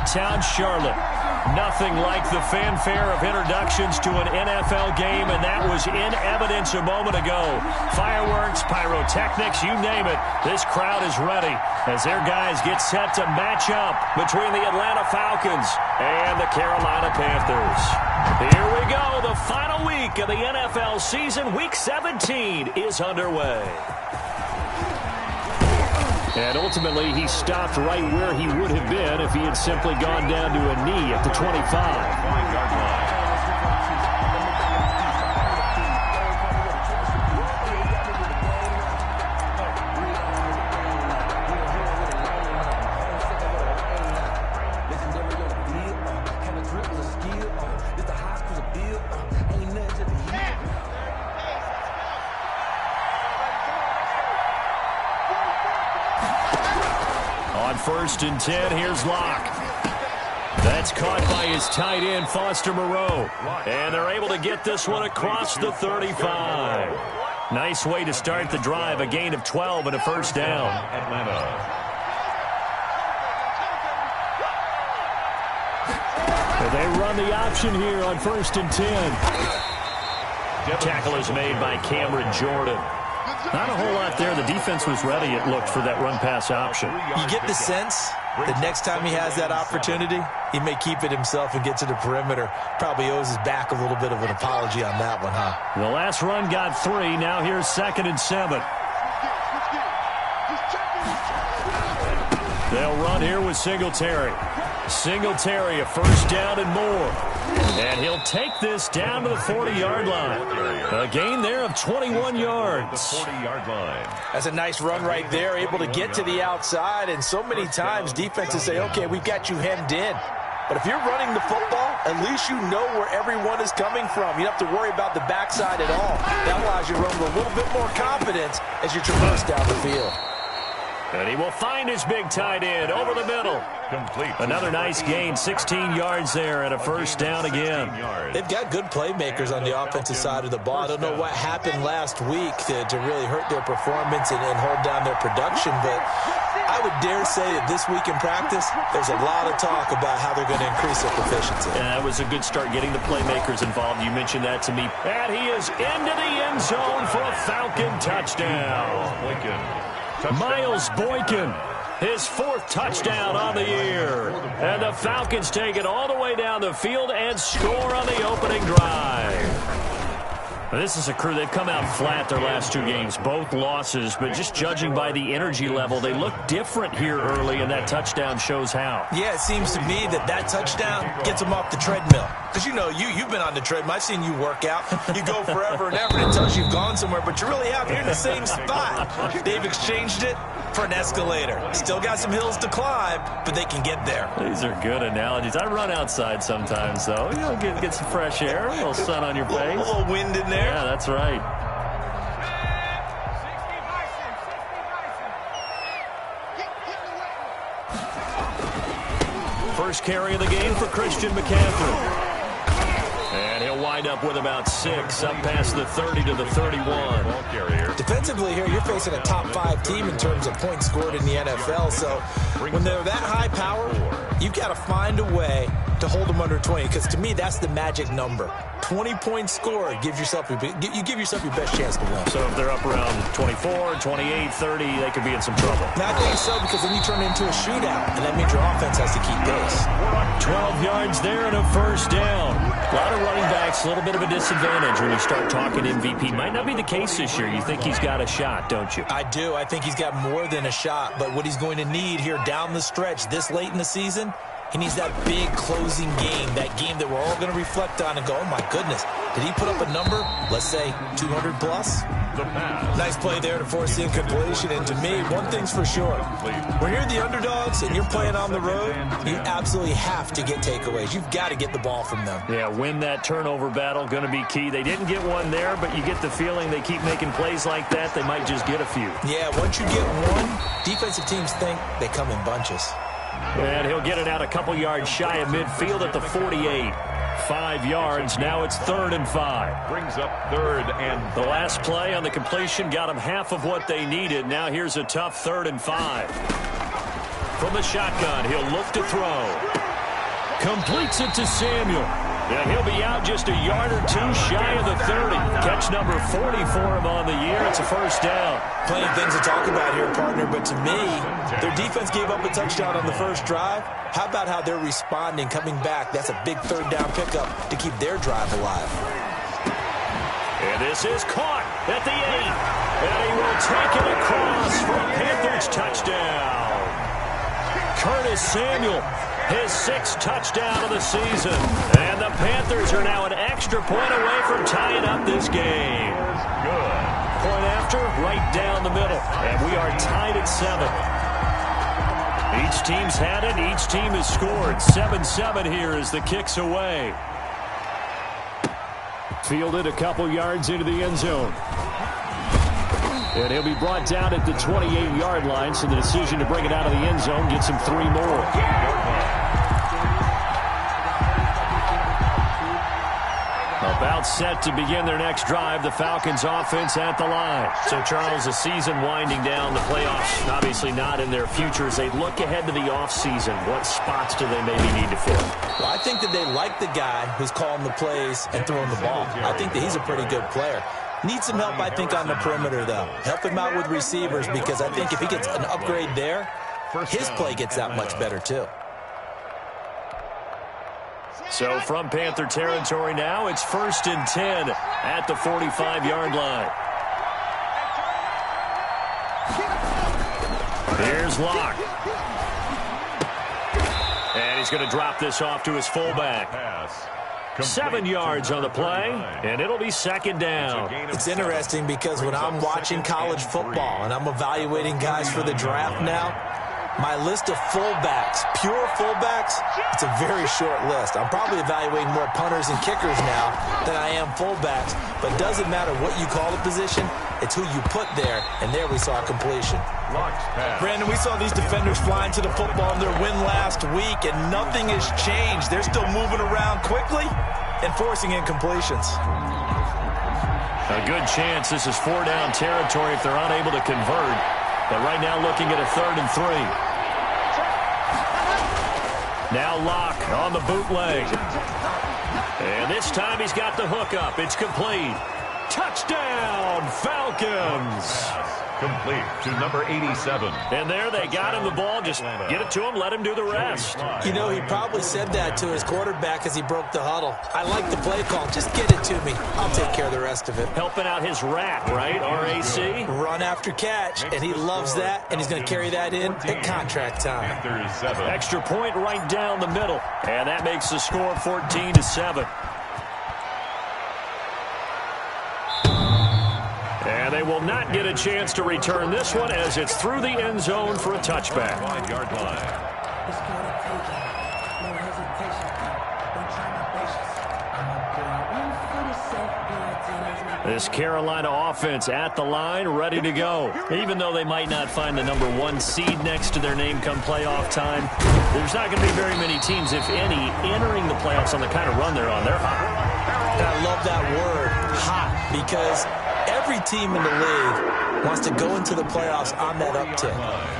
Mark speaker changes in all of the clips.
Speaker 1: Midtown Charlotte. Nothing like the fanfare of introductions to an NFL game, and that was in evidence a moment ago. Fireworks, pyrotechnics, you name it. This crowd is ready as their guys get set to match up between the Atlanta Falcons and the Carolina Panthers. Here we go. The final week of the NFL season, Week 17, is underway. And ultimately, he stopped right where he would have been if he had simply gone down to a knee at the 25-yard line. First and 10, here's Locke. That's caught by his tight end, Foster Moreau. And they're able to get this one across the 35. Nice way to start the drive, a gain of 12 and a first down. They run the option here on first and 10. Tackle is made by Cameron Jordan. Not a whole lot there. The defense was ready, it looked, for that run-pass option. You get the sense that next time he has that opportunity, he may keep it himself and get to the perimeter. Probably owes his back a little bit of an apology on that one, huh? The last run got 3. Now here's 2nd and 7. They'll run here with Singletary. Singletary, a first down and more. And he'll take this down to the 40-yard line. A gain there of 21 yards. The 40-yard line. That's a nice run right there, able to get to the outside. And so many times defenses say, okay, we've got you hemmed in. But if you're running the football, at least you know where everyone is coming from. You don't have to worry about the backside at all. That allows you to run with a little bit more confidence as you traverse down the field. And he will find his big tight end over the middle. Complete. Another nice gain, 16 yards there, and a first down again. They've got good playmakers on the offensive side of the ball. I don't know what happened last week to really hurt their performance and hold down their production, but I would dare say that this week in practice, there's a lot of talk about how they're going to increase their proficiency. And that was a good start getting the playmakers involved. You mentioned that to me. And he is into the end zone for a Falcon touchdown. Miles Boykin, his 4th touchdown on the year. And the Falcons take it all the way down the field and score on the opening drive. This is a crew, they've come out flat their last 2 games, both losses, but just judging by the energy level, they look different here early, and that touchdown shows how. Yeah, it seems to me that touchdown gets them off the treadmill. Because, you know, you've been on the treadmill. I've seen you work out. You go forever and ever, and it tells you you've gone somewhere, but you really have. You're in the same spot. They've exchanged it for an escalator. Still got some hills to climb, but they can get there. These are good analogies. I run outside sometimes, though. You know, get some fresh air, a little sun on your face. A little wind in there. Yeah, that's right. First carry of the game for Christian McCaffrey. And he'll wind up with about 6, up past the 30 to the 31. Defensively here, you're facing a top 5 team in terms of points scored in the NFL. So when they're that high power, you've got to find a way to hold them under 20. Because to me, that's the magic number. 20 points scored gives yourself you give yourself your best chance to win. So if they're up around 24, 28, 30, they could be in some trouble. Now, I think so, because then you turn it into a shootout, and that means your offense has to keep pace. 12 yards there and a first down. A lot of running backs, a little bit of a disadvantage when you start talking MVP. Might not be the case this year. You think he's got a shot, don't you? I do. I think he's got more than a shot, but what he's going to need here down the stretch this late in the season, he needs that big closing game, that game that we're all going to reflect on and go, oh, my goodness, did he put up a number, let's say 200 plus? Nice play there to force the incompletion. And to me, one thing's for sure. When you're the underdogs and you're playing on the road, you absolutely have to get takeaways. You've got to get the ball from them. Yeah, win that turnover battle, going to be key. They didn't get one there, but you get the feeling they keep making plays like that, they might just get a few. Yeah, once you get one, defensive teams think they come in bunches. And he'll get it out a couple yards shy of midfield at the 48. 5 yards. Now it's 3rd and 5. Brings up 3rd and the last play on the completion got them half of what they needed. Now here's a tough 3rd and 5. From the shotgun, he'll look to throw. Completes it to Samuel. And he'll be out just a yard or two shy of the 30. Catch number 40 for him on the year. It's a first down.
Speaker 2: Plenty of things to talk about here, partner, but to me, their defense gave up a touchdown on the first drive. How about how they're responding, coming back? That's a big third down pickup to keep their drive alive.
Speaker 1: And this is caught at the 8. And he will take it across for a Panthers touchdown. Curtis Samuel, his 6th touchdown of the season. And the Panthers are now an extra point away from tying up this game. Good. Point after, right down the middle. And we are tied at 7. Each team's had it. Each team has scored. 7-7 here as the kick's away. Fielded a couple yards into the end zone. And he'll be brought down at the 28-yard line, so the decision to bring it out of the end zone gets him 3 more. About set to begin their next drive, the Falcons offense at the line. So, Charles, the season winding down, the playoffs obviously not in their future. As they look ahead to the offseason, what spots do they maybe need to fill?
Speaker 2: Well, I think that they like the guy who's calling the plays and throwing the ball. I think that he's a pretty good player. Needs some help, I think, on the perimeter, though. Help him out with receivers, because I think if he gets an upgrade there, his play gets that much better, too.
Speaker 1: So from Panther territory now, it's 1st and 10 at the 45-yard line. Here's Locke. And he's going to drop this off to his fullback. 7 yards on the play, and it'll be 2nd down.
Speaker 2: It's interesting because when I'm watching college football and I'm evaluating guys for the draft now, my list of fullbacks, pure fullbacks, it's a very short list. I'm probably evaluating more punters and kickers now than I am fullbacks, but it doesn't matter what you call a position, it's who you put there, and there we saw completion. Brandon, we saw these defenders flying to the football in their win last week, and nothing has changed. They're still moving around quickly and forcing incompletions.
Speaker 1: A good chance this is 4-down territory if they're unable to convert. But right now looking at a 3rd and 3. Now Locke on the bootleg. And this time he's got the hook up. It's complete. Touchdown, Falcons.
Speaker 3: Complete to number 87.
Speaker 1: And there they got him the ball. Just get it to him, let him do the rest.
Speaker 2: You know, he probably said that to his quarterback as he broke the huddle. I like the play call. Just get it to me. I'll take care of the rest of it.
Speaker 1: Helping out his RAC, right? R-A-C?
Speaker 2: Run after catch, and he loves that, and he's going to carry that in at contract time.
Speaker 1: Extra point right down the middle. And that makes the score 14-7. And they will not get a chance to return this one as it's through the end zone for a touchback.
Speaker 3: 5-yard line.
Speaker 1: This Carolina offense at the line, ready to go. Even though they might not find the number 1 seed next to their name come playoff time, there's not going to be very many teams, if any, entering the playoffs on the kind of run they're on. They're hot.
Speaker 2: And I love that word, hot, because every team in the league wants to go into the playoffs on that uptick,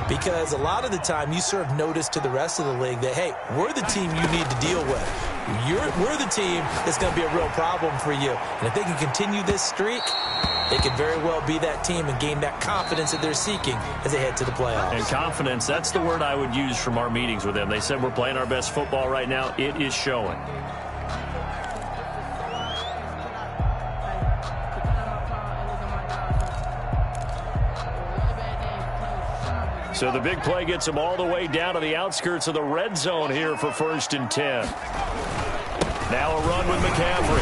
Speaker 2: because a lot of the time you serve notice to the rest of the league that, hey, we're the team you need to deal with. We're the team that's going to be a real problem for you. And if they can continue this streak, they could very well be that team and gain that confidence that they're seeking as they head to the playoffs.
Speaker 1: And confidence, that's the word I would use from our meetings with them. They said we're playing our best football right now. It is showing. So the big play gets them all the way down to the outskirts of the red zone here for 1st and 10. Now a run with McCaffrey.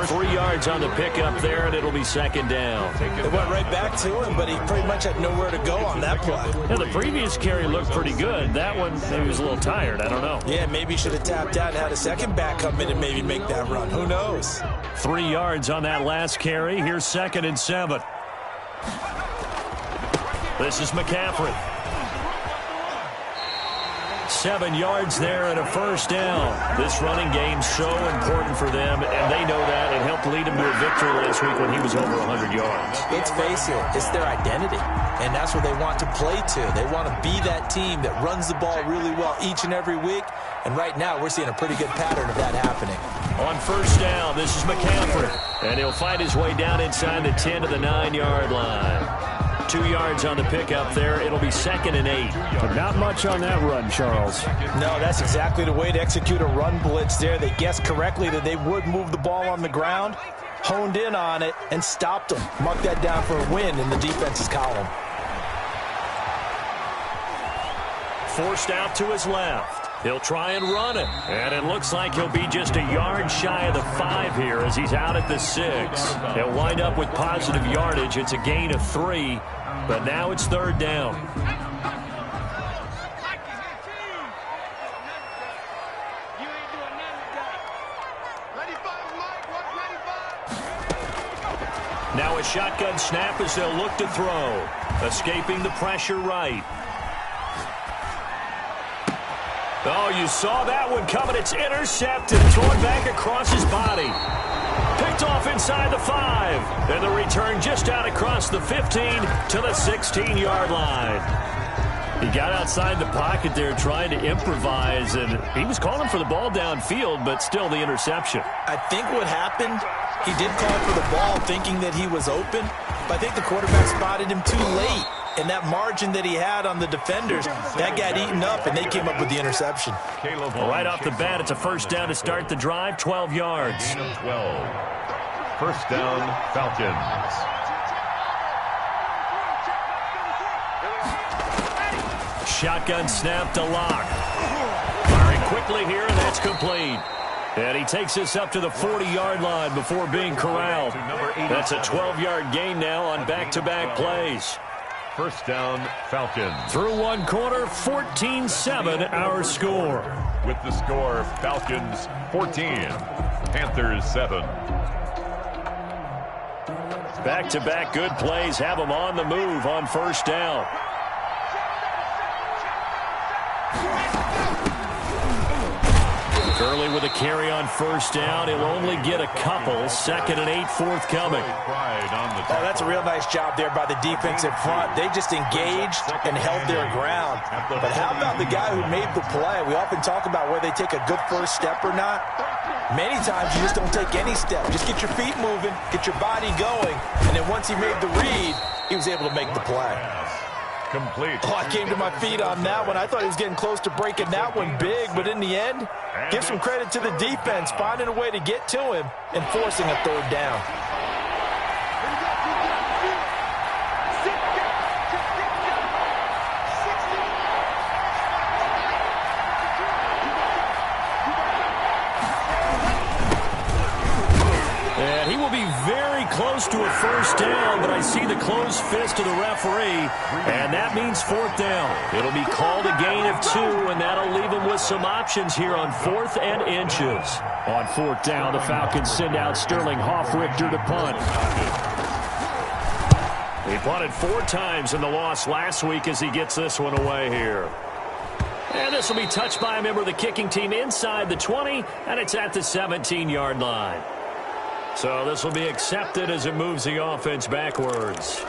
Speaker 1: 3 yards on the pickup there, and it'll be 2nd down.
Speaker 2: They went right back to him, but he pretty much had nowhere to go on that play.
Speaker 1: Yeah, the previous carry looked pretty good. That one, maybe he was a little tired. I don't know.
Speaker 2: Yeah, maybe he should have tapped out and had a second back come in and maybe make that run. Who knows?
Speaker 1: 3 yards on that last carry. Here's 2nd and 7. This is McCaffrey. 7 yards there and a first down. This running game's so important for them, and they know that. It helped lead them to a victory last week when he was over 100 yards.
Speaker 2: Let's face it, it's their identity, and that's what they want to play to. They want to be that team that runs the ball really well each and every week, and right now we're seeing a pretty good pattern of that happening.
Speaker 1: On first down, this is McCaffrey, and he'll fight his way down inside the 10 to the 9-yard line. 2 yards on the pickup there. It'll be 2nd and 8.
Speaker 4: But not much on that run, Charles.
Speaker 5: No, that's exactly the way to execute a run blitz there. They guessed correctly that they would move the ball on the ground, honed in on it, and stopped them. Mark that down for a win in the defense's column.
Speaker 1: Forced out to his left. He'll try and run it. And it looks like he'll be just a yard shy of the 5 here as he's out at the 6. He'll wind up with positive yardage. It's a gain of 3, but now it's 3rd down. Now a shotgun snap as they'll look to throw. Escaping the pressure right. Oh, you saw that one coming. It's intercepted, thrown back across his body. Picked off inside the 5. And the return just out across the 15 to the 16-yard line. He got outside the pocket there trying to improvise, and he was calling for the ball downfield, but still the interception.
Speaker 5: I think what happened, he did call for the ball thinking that he was open, but I think the quarterback spotted him too late. And that margin that he had on the defenders, that got eaten up, and they came up with the interception.
Speaker 1: Right off the bat, it's a first down to start the drive, 12 yards.
Speaker 3: 12. First down, Falcons.
Speaker 1: Shotgun snap to Locke. Firing quickly here, and that's complete. And he takes this up to the 40-yard line before being corralled. That's a 12-yard gain now on back-to-back plays.
Speaker 3: First down, Falcons.
Speaker 1: Through one quarter, 14-7 our score.
Speaker 3: With the score, Falcons 14, Panthers 7.
Speaker 1: Back-to-back good plays have them on the move on first down. Gurley with a carry on first down. He'll only get a couple. 2nd and 8 forthcoming.
Speaker 5: Oh, that's a real nice job there by the defensive front. They just engaged and held their ground. But how about the guy who made the play? We often talk about whether they take a good first step or not. Many times you just don't take any step. Just get your feet moving, get your body going, and then once he made the read, he was able to make the play.
Speaker 3: Complete.
Speaker 5: Oh, I came to my feet on that one. I thought he was getting close to breaking that one big, but in the end, give some credit to the defense, finding a way to get to him and forcing a 3rd down.
Speaker 1: And he will be very close to a first down, but I see the closed fist of the referee, and that means 4th down. It'll be called a gain of 2, and that'll leave him with some options here on 4th and inches. On 4th down, the Falcons send out Sterling Hoffrichter to punt. He punted 4 times in the loss last week as he gets this one away here. And this will be touched by a member of the kicking team inside the 20, and it's at the 17-yard line. So this will be accepted as it moves the offense backwards.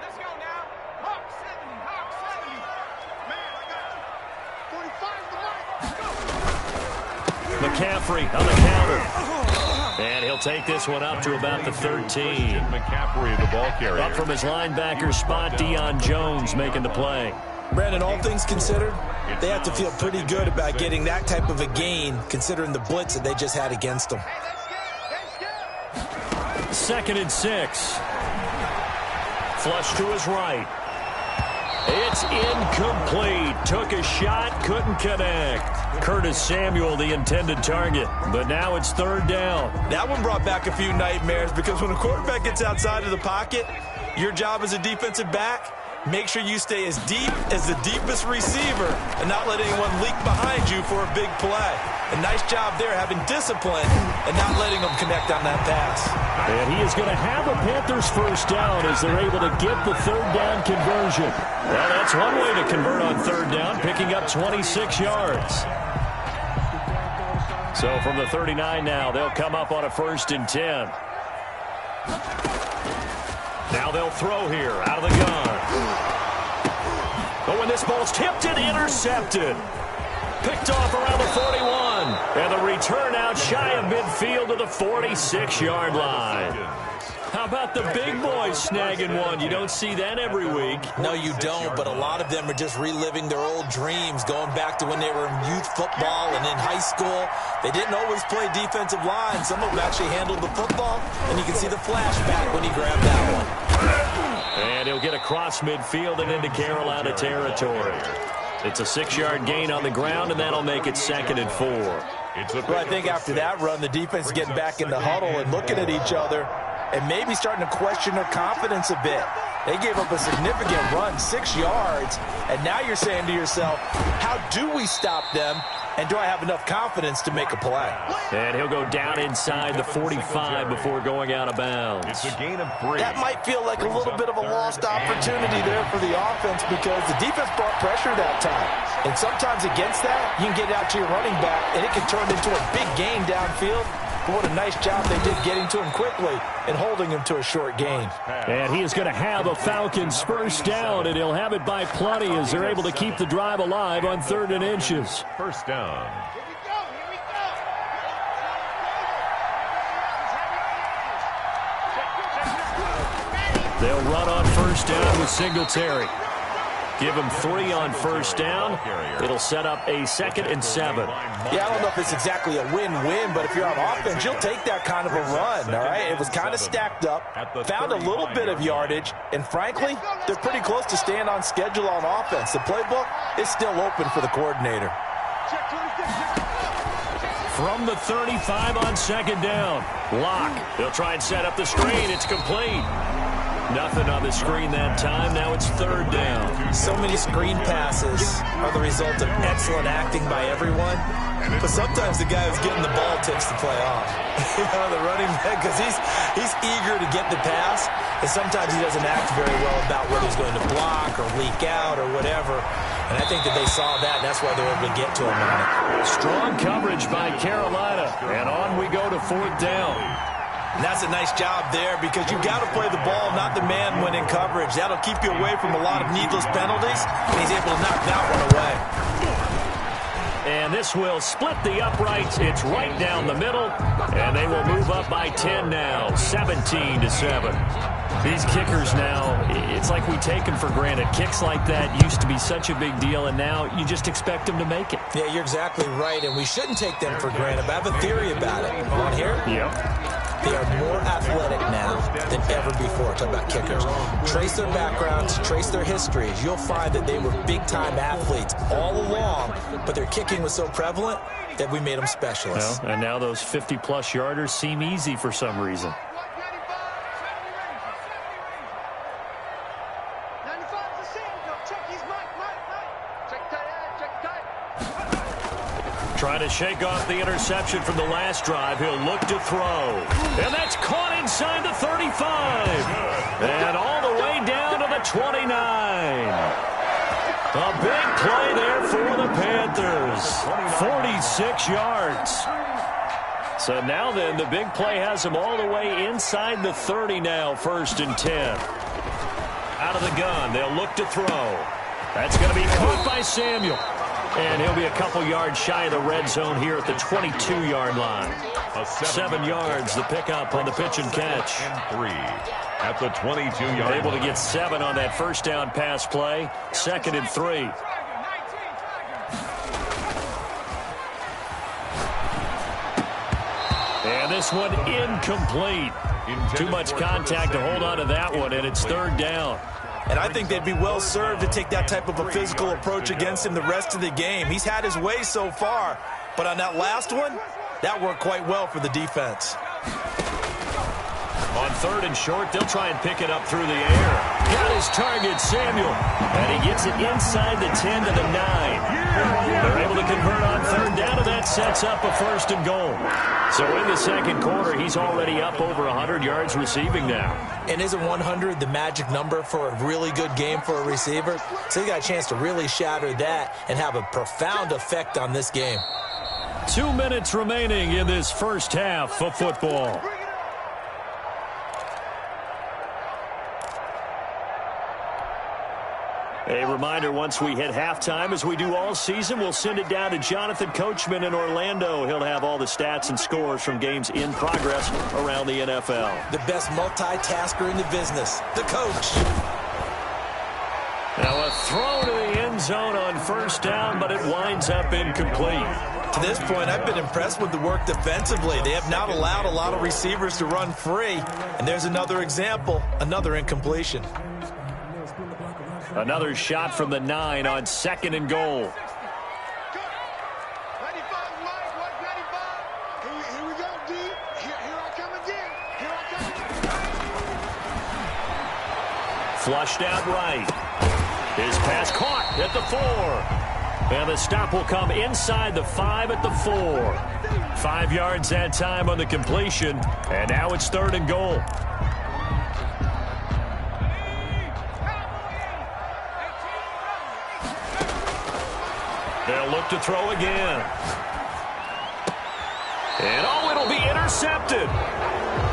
Speaker 6: Let's go now. Hawk 70, Hawk 70. Man, I got 45 the mic.
Speaker 1: McCaffrey on the counter. And he'll take this one up to about the 13.
Speaker 3: McCaffrey, the ball carrier.
Speaker 1: Up from his linebacker spot, Deion Jones making the play.
Speaker 5: Brandon, all things considered, they have to feel pretty good about getting that type of a gain, considering the blitz that they just had against them.
Speaker 1: 2nd and 6. Flush to his right. It's incomplete. Took a shot, couldn't connect. Curtis Samuel, the intended target. But now it's 3rd down.
Speaker 5: That one brought back a few nightmares because when a quarterback gets outside of the pocket, your job as a defensive back
Speaker 2: make sure you stay as deep as the deepest receiver and not let anyone leak behind you for a big play. A nice job there having discipline and not letting them connect on that pass.
Speaker 1: And he is going to have a Panthers first down as they're able to get the third down conversion. Well, that's one way to convert on third down, picking up 26 yards. So from the 39 now, they'll come up on a 1st and 10. Now they'll throw here out of the gun. But when this ball's tipped and intercepted. Picked off around the 41. And the return out shy of midfield to the 46-yard line. How about the big boys snagging one? You don't see that every week.
Speaker 2: No, you don't, but a lot of them are just reliving their old dreams, going back to when they were in youth football and in high school. They didn't always play defensive line. Some of them actually handled the football, and you can see the flashback when he grabbed that one.
Speaker 1: And he'll get across midfield and into Carolina territory. It's a 6-yard gain on the ground, and that'll make it 2nd and 4.
Speaker 5: Well, I think after that run, the defense is getting back in the huddle and looking at each other and maybe starting to question their confidence a bit. They gave up a significant run, 6 yards, and now you're saying to yourself, how do we stop them, and do I have enough confidence to make a play?
Speaker 1: And he'll go down inside the 45 before going out of bounds.
Speaker 3: It's a gain of 3.
Speaker 5: That might feel like a little bit of a lost opportunity there for the offense because the defense brought pressure that time. And sometimes against that, you can get out to your running back, and it can turn into a big gain downfield. But what a nice job they did getting to him quickly and holding him to a short gain.
Speaker 1: And he is going to have a Falcons first down, and he'll have it by plenty as they're able to keep the drive alive on 3rd and inches.
Speaker 3: First down.
Speaker 1: They'll run on first down with Singletary. Give him 3 on first down. It'll set up a 2nd and 7.
Speaker 5: Yeah, I don't know if it's exactly a win-win, but if you're on offense, you'll take that kind of a run, all right? It was kind of stacked up, found a little bit of yardage, and frankly, they're pretty close to staying on schedule on offense. The playbook is still open for the coordinator.
Speaker 1: From the 35 on 2nd down. Lock. They'll try and set up the screen. It's complete. Nothing on the screen that time. Now it's 3rd down.
Speaker 2: So many screen passes are the result of excellent acting by everyone. But sometimes the guy who's getting the ball takes the play off. You know, the running back, because he's eager to get the pass. And sometimes he doesn't act very well about whether he's going to block or leak out or whatever. And I think that they saw that, and that's why they were able to get to him on it.
Speaker 1: Strong coverage by Carolina. And on we go to 4th down.
Speaker 2: And that's a nice job there because you've got to play the ball, not the man when in coverage. That'll keep you away from a lot of needless penalties, and he's able to knock that one away.
Speaker 1: And this will split the uprights. It's right down the middle, and they will move up by 10 now, 17-7. These kickers now, it's like we take them for granted. Kicks like that used to be such a big deal, and now you just expect them to make it.
Speaker 2: Yeah, you're exactly right, and we shouldn't take them for granted. But I have a theory about it. You want to hear it?
Speaker 1: Yep.
Speaker 2: They are more athletic now than ever before. Talk about kickers. Trace their backgrounds, trace their histories. You'll find that they were big-time athletes all along, but their kicking was so prevalent that we made them specialists.
Speaker 1: Well, and now those 50-plus yarders seem easy for some reason. Trying to shake off the interception from the last drive. He'll look to throw. And that's caught inside the 35. And all the way down to the 29. A big play there for the Panthers. 46 yards. So now then, the big play has them all the way inside the 30 now, 1st and 10. Out of the gun, they'll look to throw. That's going to be caught by Samuel. And he'll be a couple yards shy of the red zone here at the 22-yard line. 7 yards, the pickup on the pitch and catch.
Speaker 3: And 3 at the 22-yard line.
Speaker 1: Able to get 7 on that first down pass play. 2nd and 3. And this one incomplete. Too much contact to hold on to that one, and it's 3rd down.
Speaker 5: And I think they'd be well served to take that type of a physical approach against him the rest of the game. He's had his way so far, but on that last one, that worked quite well for the defense.
Speaker 1: On 3rd and short. They'll try and pick it up through the air. Got his target, Samuel. And he gets it inside the 10 to the 9. They're able to convert on 3rd down, and that sets up a 1st and goal. So in the 2nd quarter, he's already up over 100 yards receiving now.
Speaker 2: And isn't 100 the magic number for a really good game for a receiver? So he got a chance to really shatter that and have a profound effect on this game.
Speaker 1: 2 minutes remaining in this first half of football. A reminder, once we hit halftime, as we do all season, we'll send it down to Jonathan Coachman in Orlando. He'll have all the stats and scores from games in progress around the NFL.
Speaker 2: The best multitasker in the business, the coach.
Speaker 1: Now a throw to the end zone on 1st down, but it winds up incomplete.
Speaker 2: To this point, I've been impressed with the work defensively. They have not allowed a lot of receivers to run free. And there's another example, another incompletion.
Speaker 1: Another shot from the 9 on 2nd and goal.
Speaker 6: 95, Mike, 195. Here we go, D. Here I come again. Here I come again.
Speaker 1: Flushed out right. His pass caught at the 4. And the stop will come inside the 5 at the 4. 5 yards that time on the completion. And now it's 3rd and goal. They'll look to throw again. And it'll be intercepted.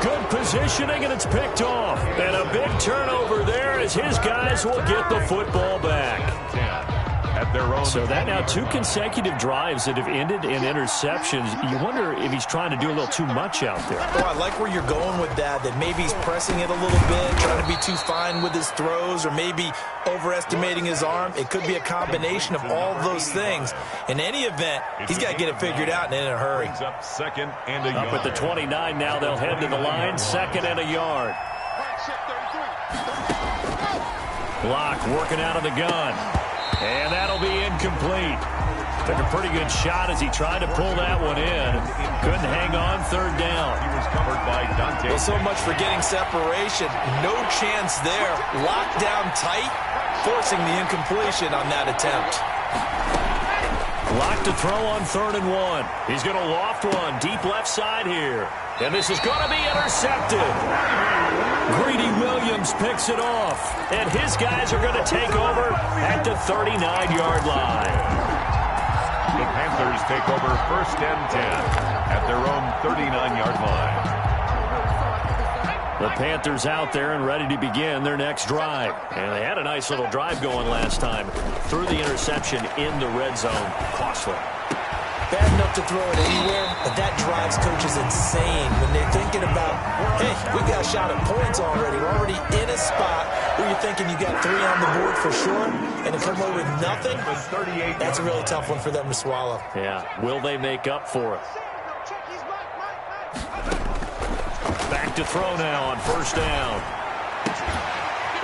Speaker 1: Good positioning, and it's picked off. And a big turnover there as his guys will get the football back.
Speaker 3: At their own.
Speaker 1: So that now 2 consecutive drives that have ended in interceptions. You wonder if he's trying to do a little too much out there.
Speaker 2: Oh, I like where you're going with that maybe he's pressing it a little bit, trying to be too fine with his throws, or maybe overestimating his arm. It could be a combination of all of those things. In any event, he's got to get it figured out and in a hurry.
Speaker 3: Up 2nd and a yard.
Speaker 1: Up at the 29 now, they'll head to the line, 2nd and a yard. Block working out of the gun. And that'll be incomplete. Took a pretty good shot as he tried to pull that one in. Couldn't hang on 3rd down.
Speaker 3: He was covered by Dante.
Speaker 2: Well, so much for getting separation. No chance there. Locked down tight, forcing the incompletion on that attempt.
Speaker 1: Block to throw on 3rd and 1. He's going to loft one deep left side here. And this is going to be intercepted. Greedy Williams picks it off. And his guys are going to take over at the 39-yard line.
Speaker 3: The Panthers take over 1st and 10 at their own 39-yard line.
Speaker 1: The Panthers out there and ready to begin their next drive. And they had a nice little drive going last time. Threw the interception in the red zone. Costly.
Speaker 2: Bad enough to throw it anywhere, but that drives coaches insane when they're thinking about, hey, we got a shot at points already. We're already in a spot where you're thinking you got 3 on the board for sure, and to come away with nothing, that's a really tough one for them to swallow.
Speaker 1: Yeah, will they make up for it? Back to throw now on 1st down.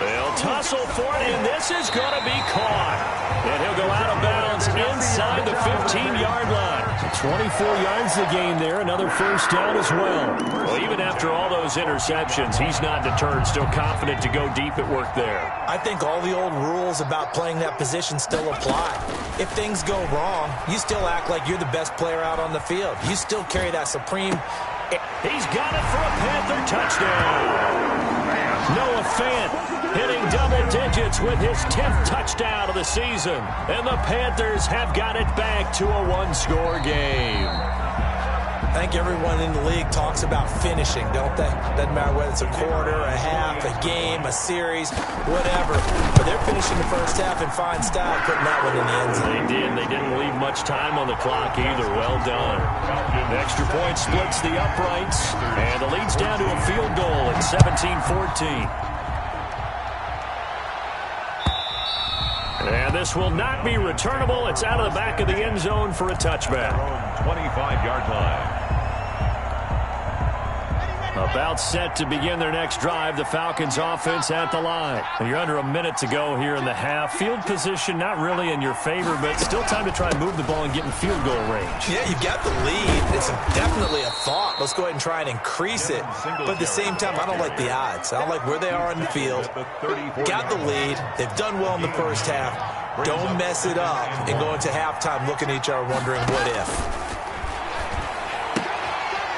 Speaker 1: They'll tussle for it, and this is going to be caught. And he'll go out of bounds inside the 15-yard line. 24 yards the game there, another 1st down as well. Well, even after all those interceptions, he's not deterred, still confident to go deep at work there.
Speaker 2: I think all the old rules about playing that position still apply. If things go wrong, you still act like you're the best player out on the field. You still carry that supreme...
Speaker 1: He's got it for a Panther touchdown. Noah Fant hitting double digits with his 10th touchdown of the season. And the Panthers have got it back to a 1-score game.
Speaker 2: I think everyone in the league talks about finishing, don't they? Doesn't matter whether it's a quarter, a half, a game, a series, whatever. But they're finishing the first half in fine style, putting that one in the end zone.
Speaker 1: They did. They didn't leave much time on the clock either. Well done. The extra point splits the uprights, and the lead's down to a field goal at 17-14. And this will not be returnable. It's out of the back of the end zone for a touchback.
Speaker 3: 25-yard line.
Speaker 1: About set to begin their next drive, the Falcons offense at the line. You're under a minute to go here in the half. Field position not really in your favor, but still time to try and move the ball and get in field goal range.
Speaker 2: Yeah, you've got the lead. It's definitely a thought. Let's go ahead and try and increase it. But at the same time, I don't like the odds. I don't like where they are on the field. Got the lead. They've done well in the first half. Don't mess it up and go into halftime looking at each other wondering what if.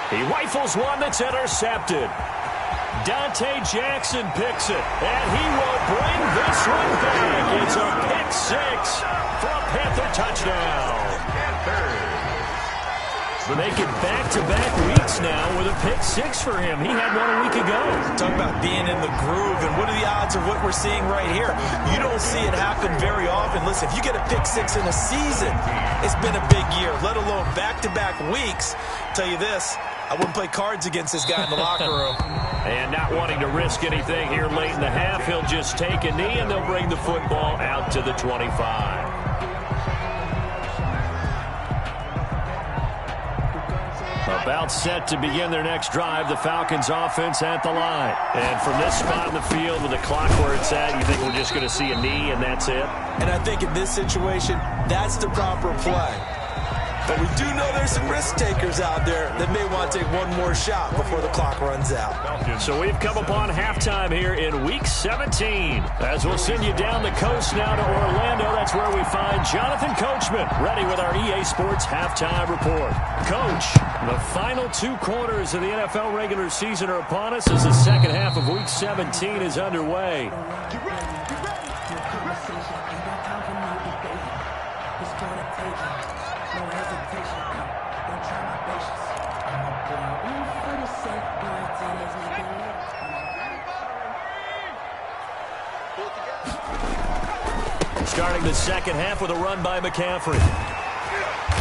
Speaker 1: He rifles one that's intercepted. Dante Jackson picks it, and he will bring this one back. It's a pick six for a Panther touchdown. Make it back-to-back weeks now with a pick six for him. He had one a week ago.
Speaker 2: Talk about being in the groove, and what are the odds of what we're seeing right here? You don't see it happen very often. Listen, if you get a pick six in a season, it's been a big year, let alone back-to-back weeks. Tell you this, I wouldn't play cards against this guy in the locker room.
Speaker 1: And not wanting to risk anything here late in the half, he'll just take a knee, and they'll bring the football out to the 25. About set to begin their next drive, the Falcons offense at the line. And from this spot in the field with the clock where it's at, you think we're just going to see a knee and that's it?
Speaker 2: And I think in this situation, that's the proper play. But we do know there's some risk takers out there that may want to take one more shot before the clock runs out.
Speaker 1: So we've come upon halftime here in Week 17. As we'll send you down the coast now to Orlando, that's where we find Jonathan Coachman, ready with our EA Sports Halftime Report. Coach, the final two quarters of the NFL regular season are upon us as the second half of Week 17 is underway. Starting the second half with a run by McCaffrey.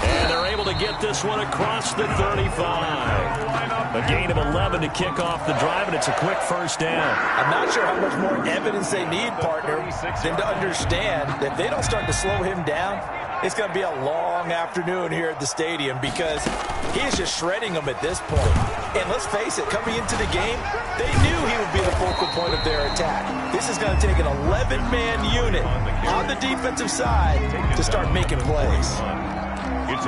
Speaker 1: And they're able to get this one across the 35. A gain of 11 to kick off the drive, and it's a quick first down.
Speaker 5: I'm not sure how much more evidence they need, partner, than to understand that if they don't start to slow him down, it's going to be a long afternoon here at the stadium because he is just shredding them at this point. And let's face it, coming into the game, they knew he would be the focal point of their attack. This is going to take an 11-man unit on the defensive side to start making plays.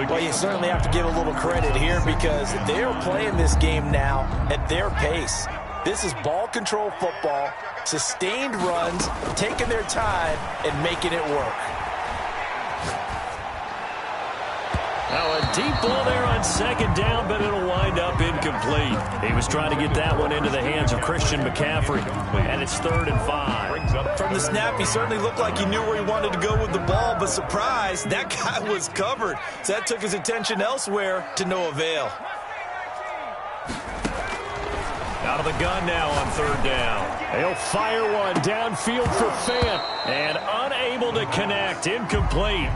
Speaker 5: Well, you certainly have to give a little credit here because they are playing this game now at their pace. This is ball control football, sustained runs, taking their time and making it work.
Speaker 1: Now a deep ball there on second down, but it'll wind up incomplete. He was trying to get that one into the hands of Christian McCaffrey, and it's 3rd and 5.
Speaker 2: From the snap, he certainly looked like he knew where he wanted to go with the ball, but surprise, that guy was covered. So that took his attention elsewhere to no avail.
Speaker 1: Out of the gun now on 3rd down. He'll fire one downfield for Fant, and unable to connect, incomplete.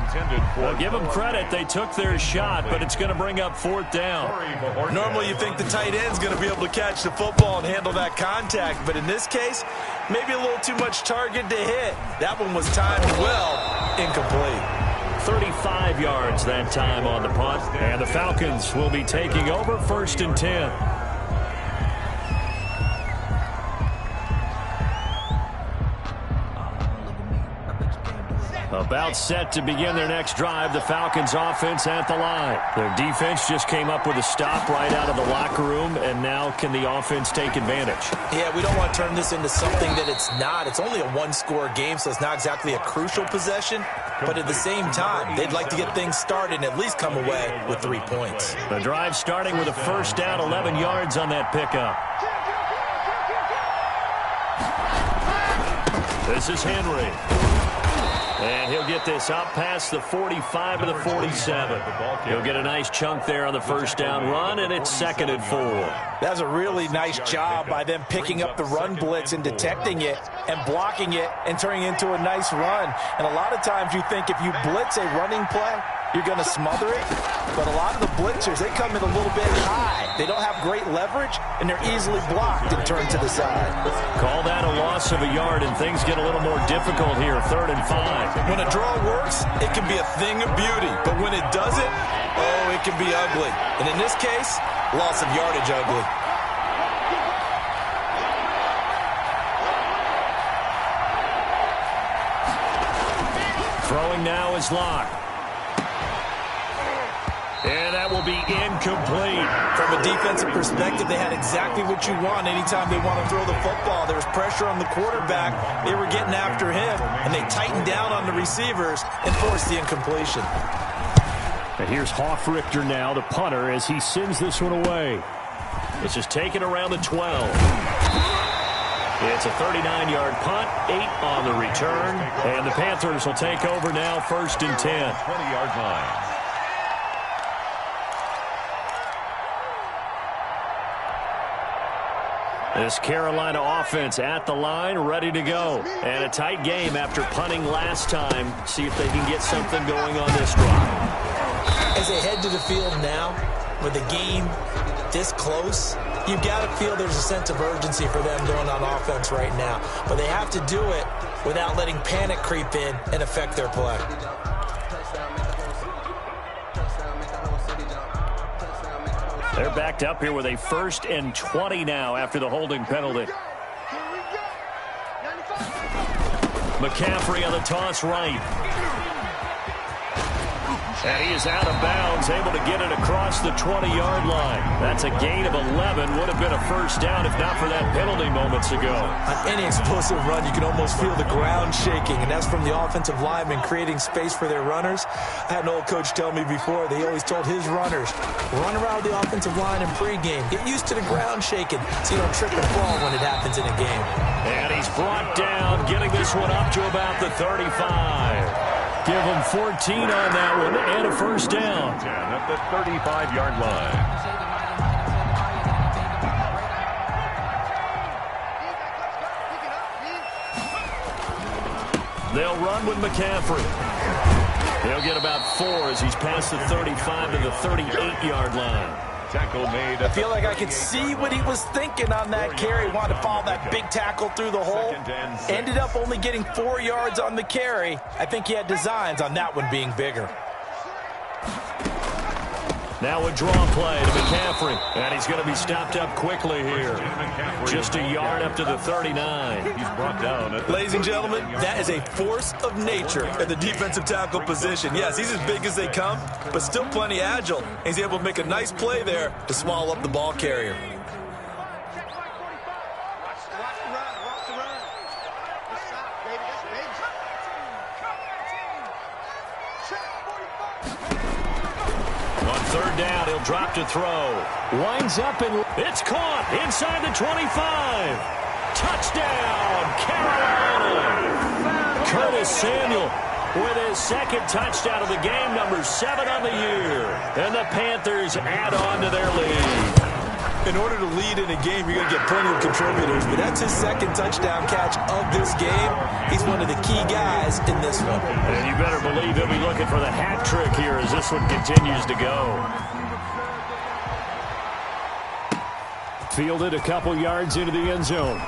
Speaker 1: Well, give them credit, they took their shot, but it's going to bring up 4th down.
Speaker 2: Normally you think the tight end's going to be able to catch the football and handle that contact, but in this case, maybe a little too much target to hit. That one was timed well, incomplete.
Speaker 1: 35 yards that time on the punt, and the Falcons will be taking over 1st and 10. About set to begin their next drive, the Falcons offense at the line. Their defense just came up with a stop right out of the locker room, and now can the offense take advantage?
Speaker 2: Yeah, we don't want to turn this into something that it's not. It's only a one-score game, so it's not exactly a crucial possession. But at the same time, they'd like to get things started and at least come away with 3 points.
Speaker 1: The drive starting with a first down, 11 yards on that pickup. This is Henry. And he'll get this up past the 45 to the 47. He'll get a nice chunk there on the first down run, and it's 2nd and 4.
Speaker 5: That's a really nice job by them picking up the run blitz and detecting it and blocking it and turning it into a nice run. And a lot of times you think if you blitz a running play, you're going to smother it. But a lot of the blitzers, they come in a little bit high. They don't have great leverage, and they're easily blocked and turned to the side.
Speaker 1: Call that a loss of a yard, and things get a little more difficult here, 3rd and 5.
Speaker 2: When a draw works, it can be a thing of beauty. But when it doesn't, oh, it can be ugly. And in this case, loss of yardage ugly.
Speaker 1: Throwing now is Locke. And that will be incomplete.
Speaker 5: From a defensive perspective, they had exactly what you want anytime they want to throw the football. There was pressure on the quarterback. They were getting after him, and they tightened down on the receivers and forced the incompletion.
Speaker 4: And here's Hoffrichter now, the punter, as he sends this one away.
Speaker 1: This is taken around the 12. It's a 39-yard punt, 8 on the return. And the Panthers will take over now, 1st and 10.
Speaker 3: 20-yard line.
Speaker 1: This Carolina offense at the line, ready to go. And a tight game after punting last time. See if they can get something going on this drive.
Speaker 2: As they head to the field now, with the game this close, you've got to feel there's a sense of urgency for them going on offense right now. But they have to do it without letting panic creep in and affect their play.
Speaker 1: They're backed up here with a 1st and 20 now after the holding penalty. McCaffrey on the toss right. And he is out of bounds, able to get it across the 20-yard line. That's a gain of 11. Would have been a 1st down if not for that penalty moments ago.
Speaker 2: On any explosive run, you can almost feel the ground shaking, and that's from the offensive linemen creating space for their runners. I had an old coach tell me before, they always told his runners, run around the offensive line in pregame. Get used to the ground shaking so you don't trip and fall when it happens in a game.
Speaker 1: And he's brought down, getting this one up to about the 35. Give him 14 on that one and a 1st down.
Speaker 3: 10 at the 35-yard line.
Speaker 1: They'll run with McCaffrey. He'll get about 4 as he's past the 35 to the 38-yard line.
Speaker 3: Tackle made.
Speaker 5: I feel like I could see what he was thinking on that carry. Wanted to follow that big tackle through the hole. Ended up only getting 4 yards on the carry. I think he had designs on that one being bigger.
Speaker 1: Now a draw play to McCaffrey. And he's going to be stopped up quickly here. Just a yard up to the 39.
Speaker 3: He's brought down.
Speaker 5: Ladies and gentlemen, that is a force of nature at the defensive tackle position. Yes, he's as big as they come, but still plenty agile. He's able to make a nice play there to swallow up the ball carrier.
Speaker 1: Third down, he'll drop to throw. Winds up and it's caught inside the 25. Touchdown, Carolina. Curtis Samuel with his 2nd touchdown of the game, number 7 on the year. And the Panthers add on to their lead.
Speaker 5: In order to lead in a game, you're going to get plenty of contributors, but that's his 2nd touchdown catch of this game. He's one of the key guys in this one.
Speaker 1: And you better believe he'll be looking for the hat trick here as this one continues to go.
Speaker 4: Fielded a couple yards into the end zone.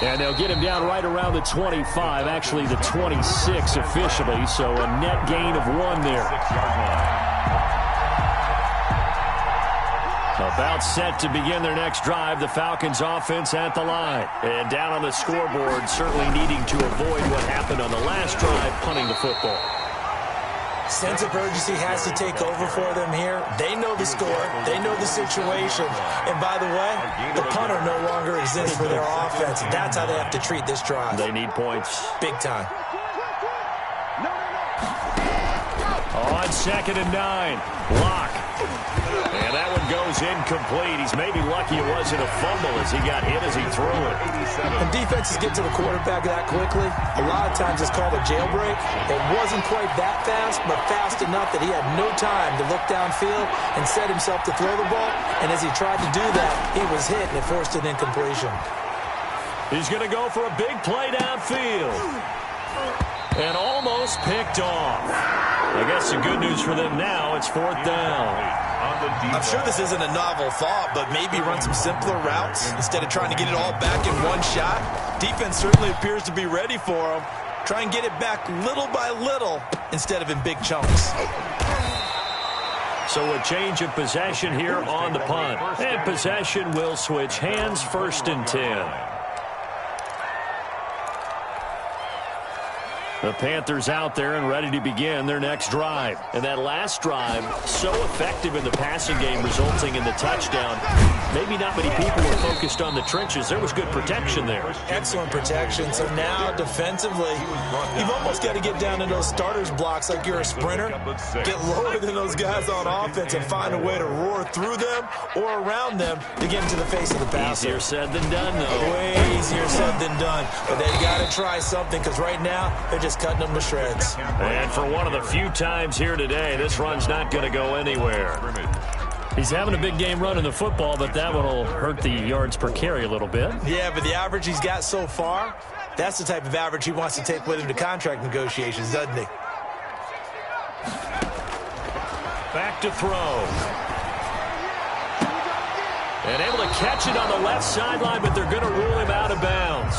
Speaker 1: And they'll get him down right around the 25, actually the 26 officially, so a net gain of 1 there.
Speaker 3: 6-yard line.
Speaker 1: About set to begin their next drive, the Falcons offense at the line. And down on the scoreboard, certainly needing to avoid what happened on the last drive, punting the football.
Speaker 2: Sense of urgency has to take over for them here. They know the score. They know the situation. And by the way, the punter no longer exists for their offense. That's how they have to treat this drive.
Speaker 1: They need points.
Speaker 2: Big time.
Speaker 1: On 2nd and 9, Locke. And that one goes incomplete. He's maybe lucky it wasn't a fumble as he got hit as he threw it.
Speaker 2: When defenses get to the quarterback that quickly, a lot of times it's called a jailbreak. It wasn't quite that fast, but fast enough that he had no time to look downfield and set himself to throw the ball. And as he tried to do that, he was hit and it forced an incompletion.
Speaker 1: He's going to go for a big play downfield. And almost picked off. I guess the good news for them now, it's 4th down.
Speaker 5: I'm sure this isn't a novel thought, but maybe run some simpler routes instead of trying to get it all back in one shot. Defense certainly appears to be ready for him. Try and get it back little by little instead of in big chunks.
Speaker 1: So a change of possession here on the punt. And possession will switch hands, 1st and 10. The Panthers out there and ready to begin their next drive. And that last drive, so effective in the passing game, resulting in the touchdown. Maybe not many people were focused on the trenches. There was good protection there.
Speaker 2: Excellent protection. So now, defensively, you've almost got to get down in those starters blocks like you're a sprinter. Get lower than those guys on offense and find a way to roar through them or around them to get into the face of the passer.
Speaker 1: Easier said than done, though.
Speaker 2: Way easier said than done. But they got to try something because right now, they're just cutting them to shreds.
Speaker 1: And for one of the few times here today, this run's not going to go anywhere. He's having a big game running the football, but that one will hurt the yards per carry a little bit.
Speaker 2: Yeah, but the average he's got so far, that's the type of average he wants to take with him to contract negotiations, doesn't he?
Speaker 1: Back to throw. And able to catch it on the left sideline, but they're going to rule him out of bounds.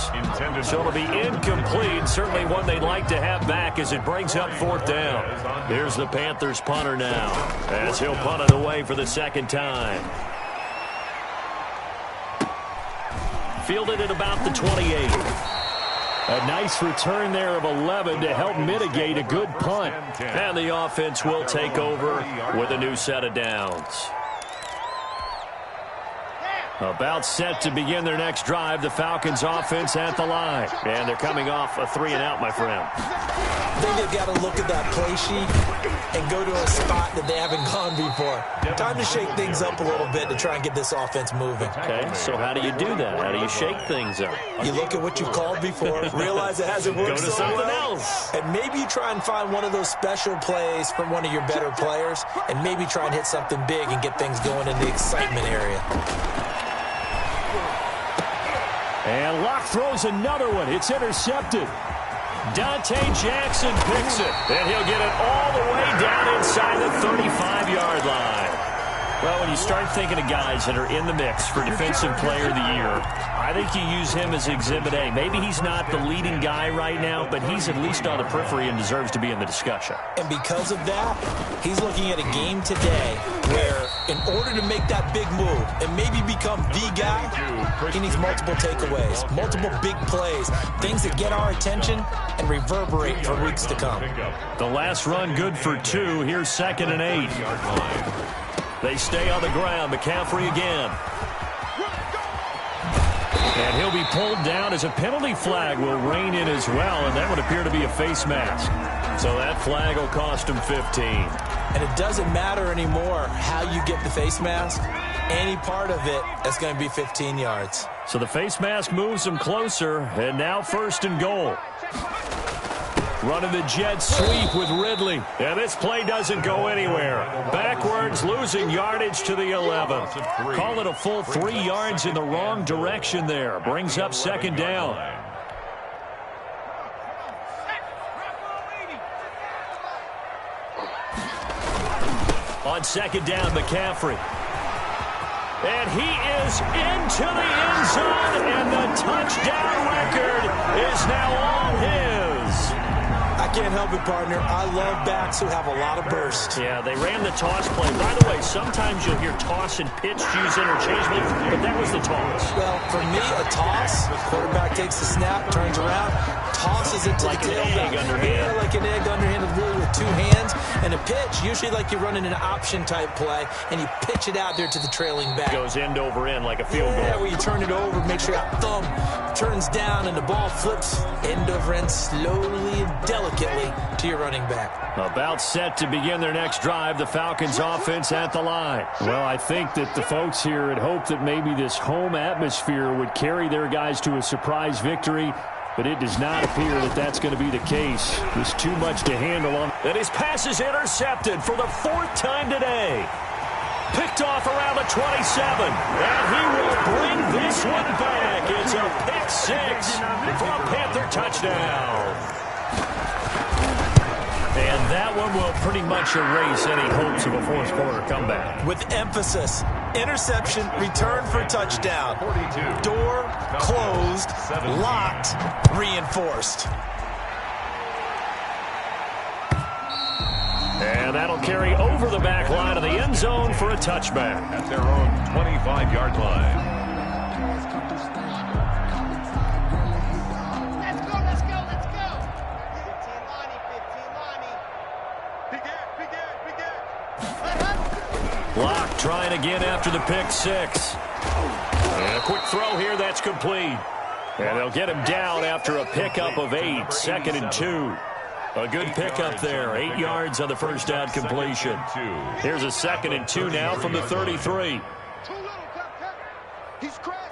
Speaker 1: So it'll be incomplete. Certainly one they'd like to have back as it brings up 4th down. Here's the Panthers punter now as he'll punt it away for the second time. Fielded at about the 28. A nice return there of 11 to help mitigate a good punt. And the offense will take over with a new set of downs. About set to begin their next drive, the Falcons offense at the line. And they're coming off a 3-and-out, my friend.
Speaker 2: I think they've got to look at that play sheet and go to a spot that they haven't gone before. Time to shake things up a little bit to try and get this offense moving.
Speaker 1: Okay, so how do you do that? How do you shake things up?
Speaker 2: You look at what you've called before, realize it hasn't worked
Speaker 1: Go to
Speaker 2: so
Speaker 1: something
Speaker 2: well,
Speaker 1: else.
Speaker 2: and maybe you try and find one of those special plays from one of your better players, and maybe try and hit something big and get things going in the excitement area.
Speaker 1: And Locke throws another one. It's intercepted. Dante Jackson picks it. And he'll get it all the way down inside the 35-yard line. Well, when you start thinking of guys that are in the mix for Defensive Player of the Year, I think you use him as Exhibit A. Maybe he's not the leading guy right now, but he's at least on the periphery and deserves to be in the discussion.
Speaker 2: And because of that, he's looking at a game today where in order to make that big move and maybe become the guy, he needs multiple takeaways, multiple big plays, things that get our attention and reverberate for weeks to come.
Speaker 1: The last run good for 2. Here's 2nd and 8. They stay on the ground. McCaffrey again. And he'll be pulled down as a penalty flag will rein in as well, and that would appear to be a face mask. So that flag will cost him 15.
Speaker 2: And it doesn't matter anymore how you get the face mask. Any part of it, that's going to be 15 yards.
Speaker 1: So the face mask moves him closer, and now 1st and goal. Running the jet sweep with Ridley. And this play doesn't go anywhere. Backwards, losing yardage to the 11. Call it a full 3 yards in the wrong direction there. Brings up 2nd down. On 2nd down, McCaffrey. And he is into the end zone, and the touchdown record is now all his.
Speaker 2: I can't help it, partner. I love backs who have a lot of burst.
Speaker 1: Yeah, they ran the toss play. By the way, sometimes you'll hear toss and pitch used interchangeably, but that was the toss.
Speaker 2: Well, for me, a toss, quarterback takes the snap, turns around, tosses it to
Speaker 1: like
Speaker 2: the tailback.
Speaker 1: Yeah,
Speaker 2: like an egg underhanded, really with 2 hands. And a pitch, usually like you're running an option-type play, and you pitch it out there to the trailing back.
Speaker 1: Goes end over end like a field goal.
Speaker 2: Yeah, where you turn it over, make sure your thumb turns down, and the ball flips end over end slowly and delicately to your running back.
Speaker 1: About set to begin their next drive, the Falcons offense at the line. Well, I think that the folks here had hoped that maybe this home atmosphere would carry their guys to a surprise victory, but it does not appear that that's going to be the case. There's too much to handle on. And his pass is intercepted for the 4th time today. Picked off around the 27, and he will bring this one back. It's a pick 6 for a Panther touchdown. And that one will pretty much erase any hopes of a 4th quarter comeback.
Speaker 2: With emphasis, interception, return for touchdown. Door closed, locked, reinforced.
Speaker 1: And that'll carry over the back line of the end zone for a touchback.
Speaker 3: At their own 25-yard line.
Speaker 1: trying again after the pick six. And a quick throw here, that's complete. And they'll get him down after a pickup of 8, 2nd and 2. A good pickup there, 8 yards on the first down completion. Here's a 2nd and 2 now from the 33.
Speaker 6: He's crashing.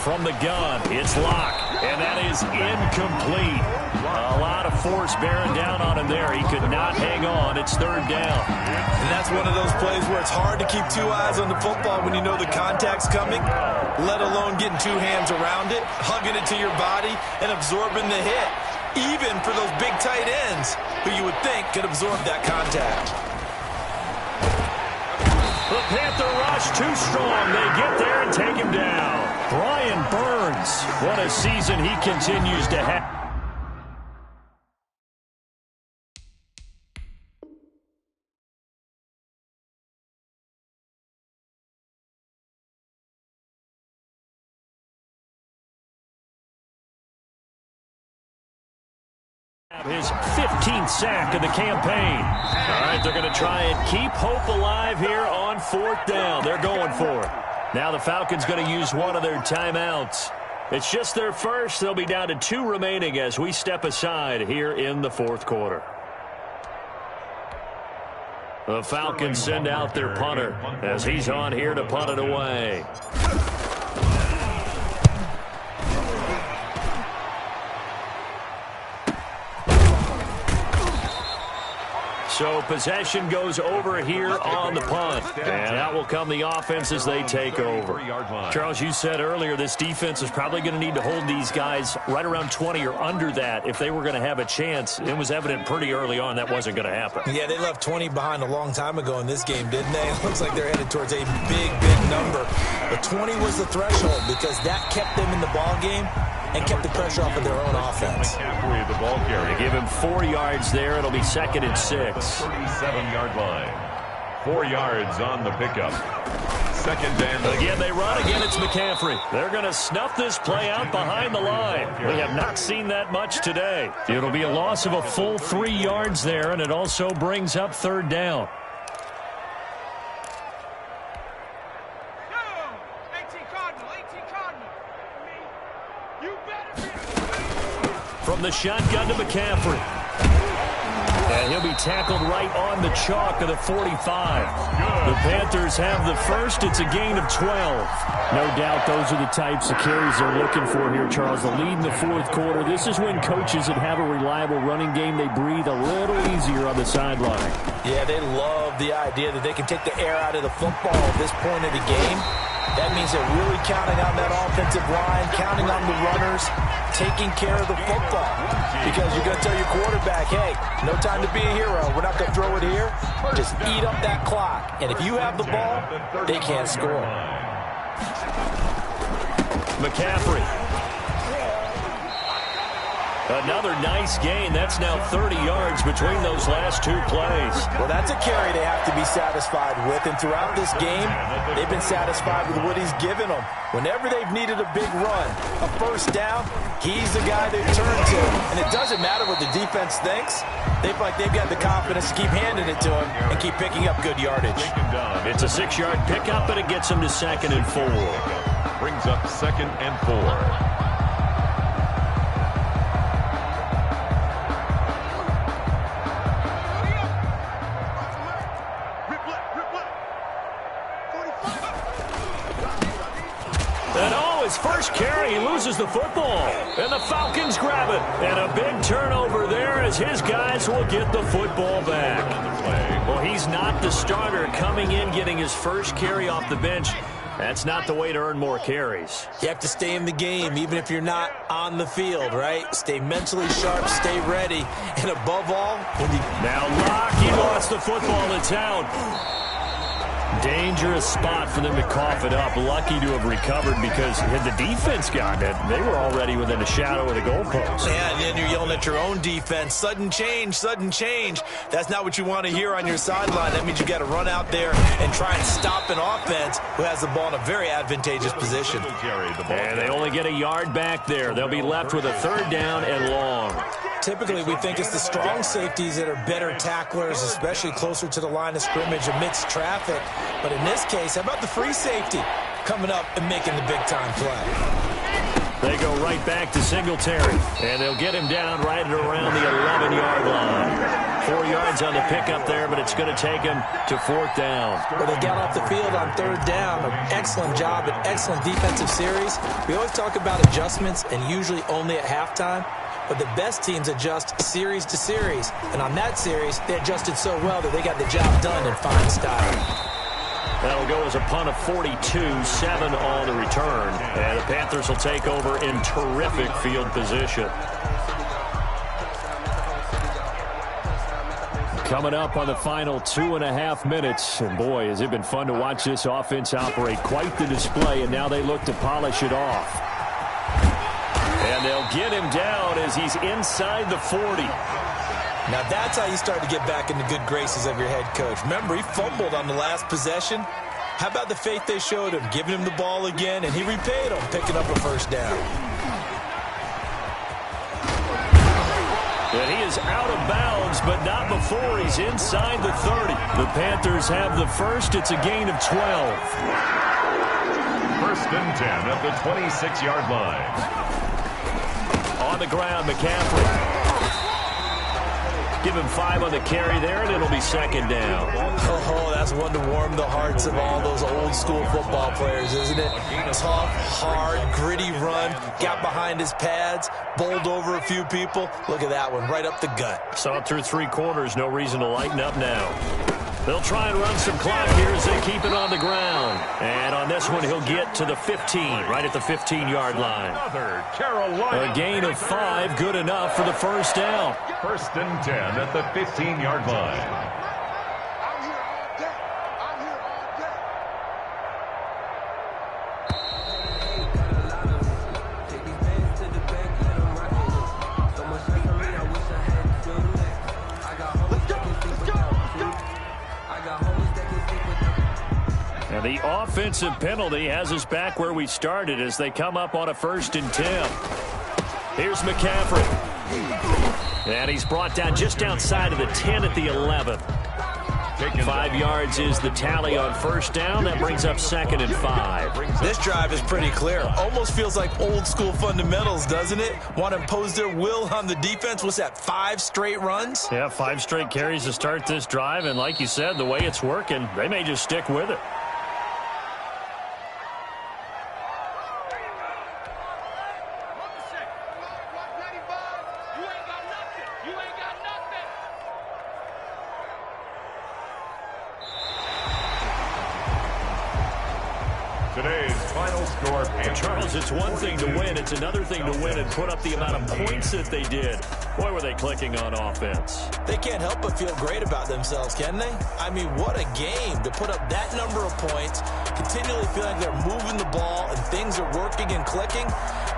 Speaker 1: From the gun, it's Locke, and that is incomplete. A lot of force bearing down on him there. He could not hang on. It's 3rd down.
Speaker 2: And that's one of those plays where it's hard to keep 2 eyes on the football when you know the contact's coming, let alone getting 2 hands around it, hugging it to your body, and absorbing the hit, even for those big tight ends who you would think could absorb that contact.
Speaker 1: The Panther rush too strong. They get there and take him down. Brian Burns, what a season he continues to have. His 15th sack of the campaign. All right, they're going to try and keep hope alive here on 4th down. They're going for it. Now the Falcons going to use one of their timeouts. It's just their first. They'll be down to 2 remaining as we step aside here in the 4th quarter. The Falcons send out their punter as he's on here to punt it away. So possession goes over here on the punt. And that will come the offense as they take over. Charles, you said earlier this defense is probably going to need to hold these guys right around 20 or under that if they were going to have a chance. It was evident pretty early on that wasn't going to happen.
Speaker 2: Yeah, they left 20 behind a long time ago in this game, didn't they? It looks like they're headed towards a big number. But 20 was the threshold because that kept them in the ball game and kept the pressure off of their own offense.
Speaker 3: The ball carrier.
Speaker 1: They give him 4 yards there. It'll be 2nd and 6.
Speaker 3: 37-yard line. 4 yards on the pickup. 2nd and
Speaker 1: again, they run. Again, it's McCaffrey. They're going to snuff this play out behind the line. We have not seen that much today. It'll be a loss of a full 3 yards there, and it also brings up 3rd down. From the shotgun to McCaffrey. And he'll be tackled right on the chalk of the 45. The Panthers have the first. It's a gain of 12.
Speaker 4: No doubt those are the types of carries they're looking for here, Charles. The lead in the 4th quarter. This is when coaches that have a reliable running game, they breathe a little easier on the sideline.
Speaker 2: Yeah, they love the idea that they can take the air out of the football at this point of the game. That means they're really counting on that offensive line, counting on the runners, taking care of the football. Because you're going to tell your quarterback, hey, no time to be a hero. We're not going to throw it here. Just eat up that clock. And if you have the ball, they can't score.
Speaker 1: McCaffrey. Another nice gain. That's now 30 yards between those last 2 plays.
Speaker 2: Well, that's a carry they have to be satisfied with. And throughout this game, they've been satisfied with what he's given them. Whenever they've needed a big run, a 1st down, he's the guy they turn to. And it doesn't matter what the defense thinks. They feel like they've got the confidence to keep handing it to him and keep picking up good yardage.
Speaker 1: It's a 6-yard pickup, and it gets him to 2nd and 4.
Speaker 3: Brings up 2nd and 4.
Speaker 1: His first carry, he loses the football, and the Falcons grab it. And a big turnover there as his guys will get the football back. Well, he's not the starter coming in, getting his first carry off the bench. That's not the way to earn more carries.
Speaker 2: You have to stay in the game, even if you're not on the field, right? Stay mentally sharp, stay ready, and above all, when you...
Speaker 1: Now Locke, he lost the football. It's out. Dangerous spot for them to cough it up. Lucky to have recovered because had the defense gotten it, they were already within a shadow of the goalpost.
Speaker 2: Yeah, and then you're yelling at your own defense. Sudden change, sudden change. That's not what you want to hear on your sideline. That means you got to run out there and try and stop an offense who has the ball in a very advantageous position.
Speaker 1: And they only get a yard back there. They'll be left with a 3rd down and long.
Speaker 5: Typically, we think it's the strong safeties that are better tacklers, especially closer to the line of scrimmage amidst traffic. But in this case, how about the free safety coming up and making the big-time play?
Speaker 1: They go right back to Singletary, and they'll get him down right at around the 11-yard line. 4 yards on the pickup there, but it's going to take him to 4th down.
Speaker 5: Well, they got off the field on 3rd down. An excellent job, an excellent defensive series. We always talk about adjustments, and usually only at halftime. But the best teams adjust series to series. And on that series, they adjusted so well that they got the job done in fine style.
Speaker 1: That'll go as a punt of 42, 7 on the return. And the Panthers will take over in terrific field position.
Speaker 4: Coming up on the final 2.5 minutes. And boy, has it been fun to watch this offense operate. Quite the display, and now they look to polish it off.
Speaker 1: And they'll get him down as he's inside the 40.
Speaker 5: Now that's how you start to get back in the good graces of your head coach. Remember, he fumbled on the last possession. How about the faith they showed him, giving him the ball again, and he repaid them, picking up a 1st down.
Speaker 1: And he is out of bounds, but not before he's inside the 30. The Panthers have the first. It's a gain of 12.
Speaker 3: 1st and 10 at the 26-yard line.
Speaker 1: On the ground, McCaffrey. Give him 5 on the carry there, and it'll be 2nd down.
Speaker 5: Oh, that's one to warm the hearts of all those old-school football players, isn't it? Tough, hard, gritty run, got behind his pads, bowled over a few people. Look at that one, right up the gut.
Speaker 1: Saw it through 3 quarters, no reason to lighten up now. They'll try and run some clock here as they keep it on the ground. And on this one, he'll get to the 15, right at the 15-yard line. A gain of 5, good enough for the 1st down.
Speaker 3: 1st and 10 at the 15-yard line.
Speaker 1: And the offensive penalty has us back where we started as they come up on a 1st and 10. Here's McCaffrey. And he's brought down just outside of the 10 at the 11. 5 yards is the tally on 1st down. That brings up 2nd and 5.
Speaker 5: This drive is pretty clear. Almost feels like old-school fundamentals, doesn't it? Want to impose their will on the defense. What's that, 5 straight runs?
Speaker 1: Yeah, 5 straight carries to start this drive. And like you said, the way it's working, they may just stick with it.
Speaker 3: Today's final score.
Speaker 1: Charles, it's one thing to win. It's another thing to win and put up the amount of points that they did. Boy, were they clicking on offense.
Speaker 5: They can't help but feel great about themselves, can they? I mean, what a game to put up that number of points, continually feel like they're moving the ball and things are working and clicking.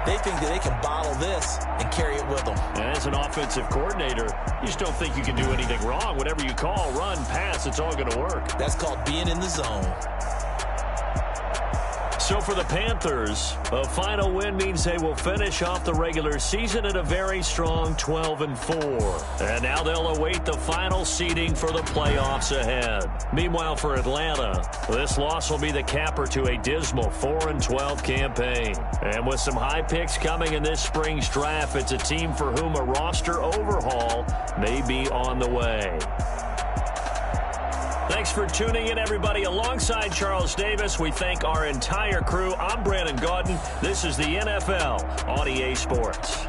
Speaker 5: They think that they can bottle this and carry it with them.
Speaker 1: And as an offensive coordinator, you just don't think you can do anything wrong. Whatever you call, run, pass, it's all going to work.
Speaker 5: That's called being in the zone.
Speaker 1: So for the Panthers, a final win means they will finish off the regular season at a very strong 12-4. And now they'll await the final seeding for the playoffs ahead. Meanwhile, for Atlanta, this loss will be the capper to a dismal 4-12 campaign. And with some high picks coming in this spring's draft, it's a team for whom a roster overhaul may be on the way. Thanks for tuning in, everybody. Alongside Charles Davis, we thank our entire crew. I'm Brandon Gaudin. This is the NFL on EA Sports.